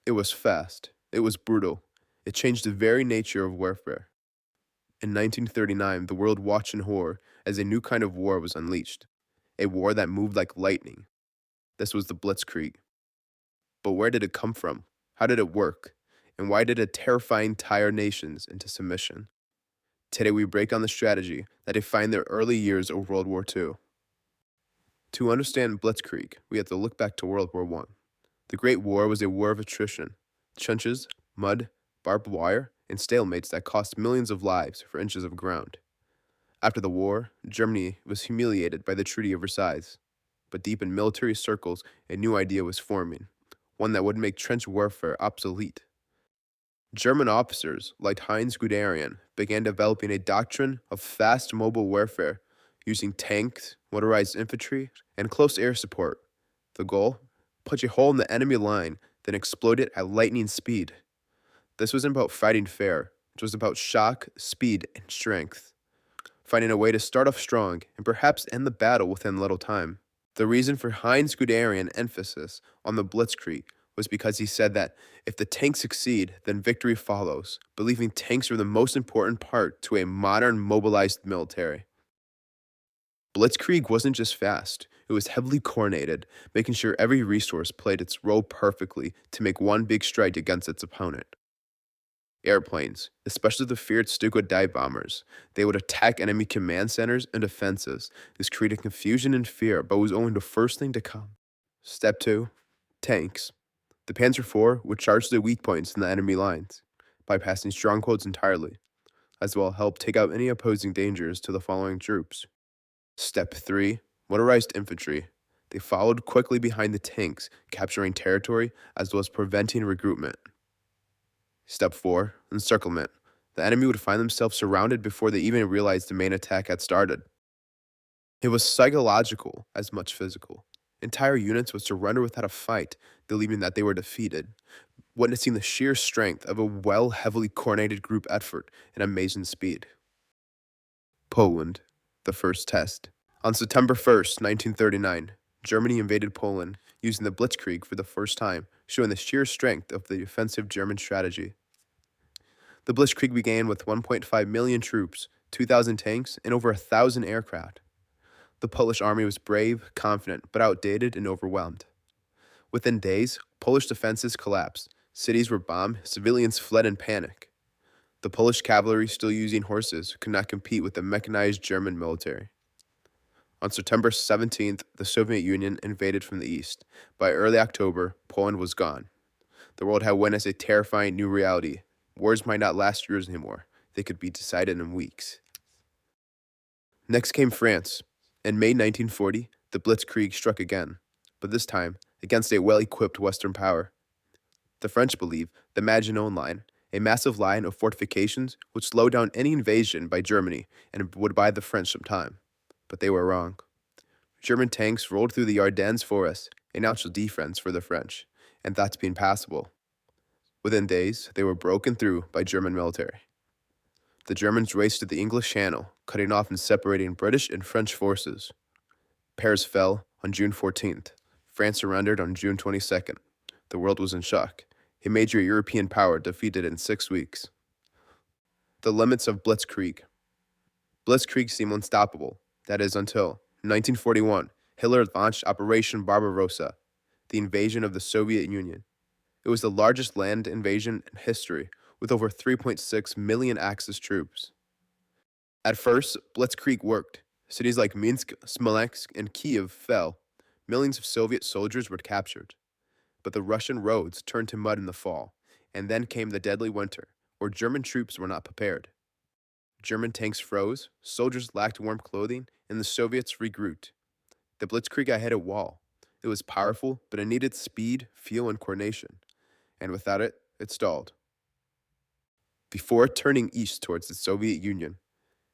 It was fast. It was brutal. It changed the very nature of warfare. In 1939, the world watched in horror as a new kind of war was unleashed, a war that moved like lightning. This was the Blitzkrieg. But where did it come from? How did it work? And why did it terrify entire nations into submission? Today we break down the strategy that defined the early years of World War II. To understand Blitzkrieg, we have to look back to World War I. The Great War was a war of attrition. Trenches, mud, barbed wire, and stalemates that cost millions of lives for inches of ground. After the war, Germany was humiliated by the Treaty of Versailles. But deep in military circles, a new idea was forming, one that would make trench warfare obsolete. German officers, like Heinz Guderian, began developing a doctrine of fast mobile warfare using tanks, motorized infantry, and close air support. The goal? Punch a hole in the enemy line, then explode it at lightning speed. This wasn't about fighting fair. It was about shock, speed, and strength. Finding a way to start off strong and perhaps end the battle within little time. The reason for Heinz Guderian's emphasis on the Blitzkrieg was because he said that if the tanks succeed, then victory follows, believing tanks are the most important part to a modern mobilized military. Blitzkrieg wasn't just fast, it was heavily coordinated, making sure every resource played its role perfectly to make one big strike against its opponent. Airplanes, especially the feared Stuka dive bombers, they would attack enemy command centers and defenses. This created confusion and fear, but was only the first thing to come. Step 2. Tanks. The Panzer IV would charge the weak points in the enemy lines, bypassing strongholds entirely, as well help take out any opposing dangers to the following troops. Step 3. Motorized infantry. They followed quickly behind the tanks, capturing territory as well as preventing regroupment. Step 4. Encirclement. The enemy would find themselves surrounded before they even realized the main attack had started. It was psychological as much physical. Entire units would surrender without a fight, believing that they were defeated, witnessing the sheer strength of a heavily coordinated group effort and amazing speed. Poland. The first test. On September 1st, 1939, Germany invaded Poland, using the Blitzkrieg for the first time, showing the sheer strength of the offensive German strategy. The Blitzkrieg began with 1.5 million troops, 2,000 tanks, and over 1,000 aircraft. The Polish army was brave, confident, but outdated and overwhelmed. Within days, Polish defenses collapsed. Cities were bombed, civilians fled in panic. The Polish cavalry, still using horses, could not compete with the mechanized German military. On September 17th, the Soviet Union invaded from the east. By early October, Poland was gone. The world had witnessed a terrifying new reality. Wars might not last years anymore. They could be decided in weeks. Next came France. In May 1940, the Blitzkrieg struck again, but this time against a well-equipped Western power. The French believed the Maginot Line, a massive line of fortifications, would slow down any invasion by Germany and would buy the French some time. But they were wrong. German tanks rolled through the Ardennes forest, a natural defense for the French, and thought to be impassable. Within days, they were broken through by German military. The Germans raced to the English Channel, cutting off and separating British and French forces. Paris fell on June 14th. France surrendered on June 22nd. The world was in shock. A major European power defeated in 6 weeks. The limits of Blitzkrieg. Blitzkrieg seemed unstoppable. That is, until 1941, Hitler launched Operation Barbarossa, the invasion of the Soviet Union. It was the largest land invasion in history, with over 3.6 million Axis troops. At first, Blitzkrieg worked. Cities like Minsk, Smolensk, and Kiev fell. Millions of Soviet soldiers were captured. But the Russian roads turned to mud in the fall, and then came the deadly winter, where German troops were not prepared. German tanks froze, soldiers lacked warm clothing, and the Soviets regrouped. The Blitzkrieg hit a wall. It was powerful, but it needed speed, fuel, and coordination. And without it, it stalled. Before turning east towards the Soviet Union,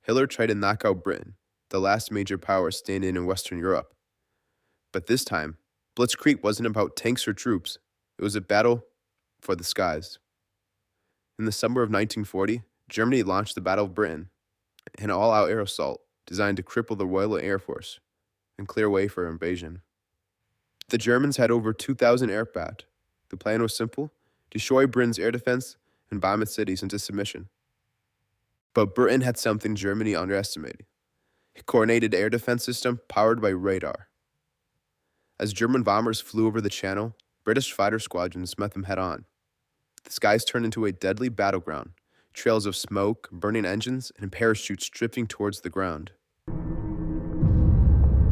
Hitler tried to knock out Britain, the last major power standing in Western Europe. But this time, Blitzkrieg wasn't about tanks or troops. It was a battle for the skies. In the summer of 1940, Germany launched the Battle of Britain, an all-out air assault designed to cripple the Royal Air Force and clear way for invasion. The Germans had over 2,000 aircraft. The plan was simple: destroy Britain's air defense, and bomb its cities into submission. But Britain had something Germany underestimated: a coordinated air defense system powered by radar. As German bombers flew over the channel, British fighter squadrons met them head-on. The skies turned into a deadly battleground, trails of smoke, burning engines, and parachutes drifting towards the ground.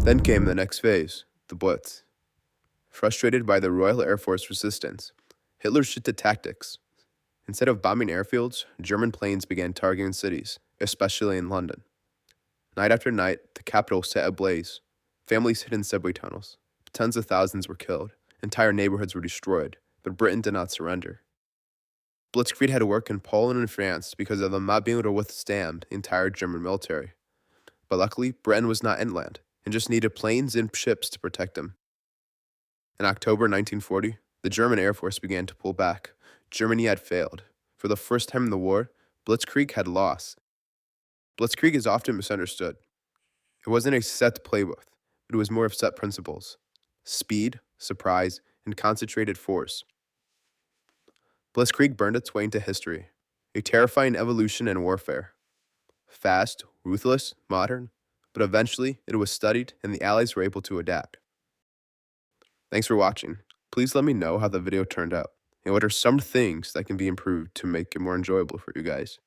Then came the next phase, the Blitz. Frustrated by the Royal Air Force resistance, Hitler shifted tactics. Instead of bombing airfields, German planes began targeting cities, especially in London. Night after night, the capital set ablaze. Families hid in subway tunnels. Tens of thousands were killed. Entire neighborhoods were destroyed, but Britain did not surrender. Blitzkrieg had to work in Poland and France because of them not being able to withstand the entire German military. But luckily, Britain was not inland and just needed planes and ships to protect them. In October 1940, the German Air Force began to pull back. Germany had failed. For the first time in the war, Blitzkrieg had lost. Blitzkrieg is often misunderstood. It wasn't a set playbook, but it was more of set principles: speed, surprise, and concentrated force. Blitzkrieg burned its way into history, a terrifying evolution in warfare. Fast, ruthless, modern, but eventually it was studied and the Allies were able to adapt. Thanks for watching. Please let me know how the video turned out, and what are some things that can be improved to make it more enjoyable for you guys.